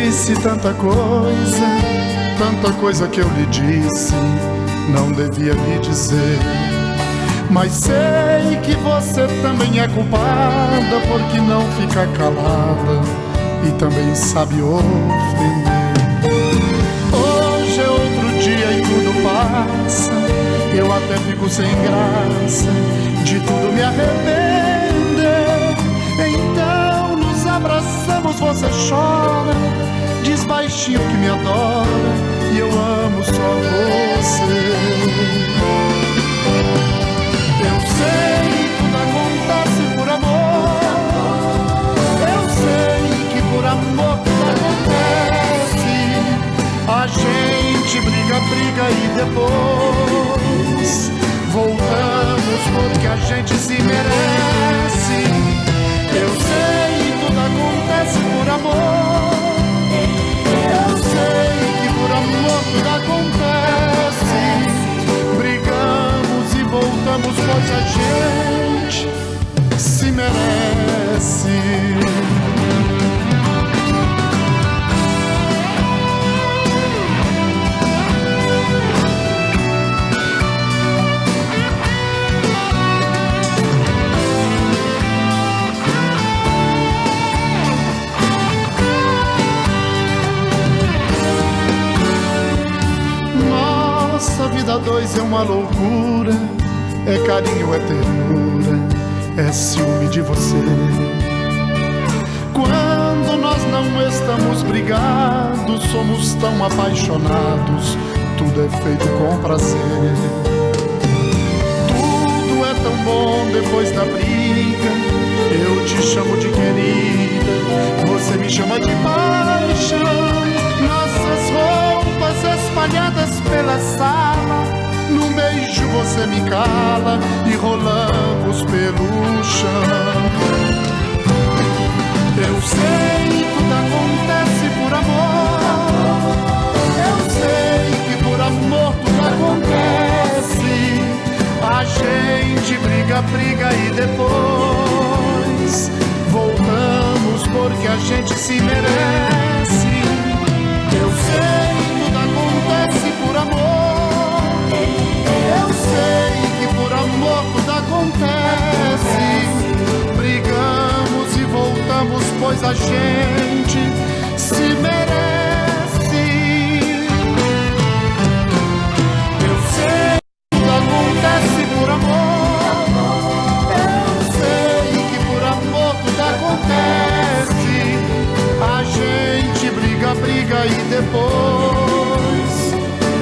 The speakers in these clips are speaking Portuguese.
disse tanta coisa que eu lhe disse, não devia lhe dizer. Mas sei que você também é culpada, porque não fica calada e também sabe ofender. Hoje é outro dia e tudo passa, eu até fico sem graça, de tudo me arrepender. Então nos abraçamos, você chora, diz baixinho que me adora, e eu amo só você. Eu sei, tudo acontece por amor. Eu sei que por amor tudo acontece. A gente briga e depois voltamos porque a gente se merece. Eu sei, tudo acontece por amor. Eu sei que por amor tudo acontece. Brigamos e voltamos pois a gente se merece. Nossa vida a dois é uma loucura, é carinho, é ternura, é ciúme de você. Quando nós não estamos brigados, somos tão apaixonados, tudo é feito com prazer. Tudo é tão bom depois da briga, eu te chamo de querida, você me chama de paixão. Nossas roupas espalhadas pela sala, num beijo você me cala e rolamos pelo chão. Eu sei, tudo acontece por amor. Eu sei que por amor tudo acontece. A gente briga e depois voltamos porque a gente se merece. Eu sei, tudo acontece por amor. Eu sei que por amor tudo acontece. Brigamos e voltamos, pois a gente se merece. Eu sei que tudo acontece por amor. Eu sei que por amor tudo acontece. A gente briga e depois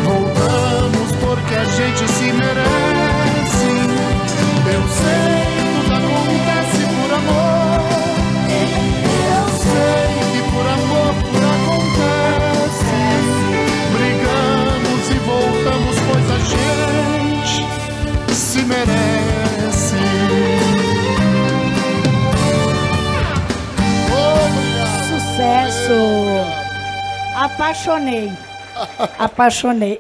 voltamos porque a gente se merece. Eu sei, tudo acontece por amor. Eu sei que por amor tudo acontece. Brigamos e voltamos, pois a gente se merece. Sucesso! Apaixonei.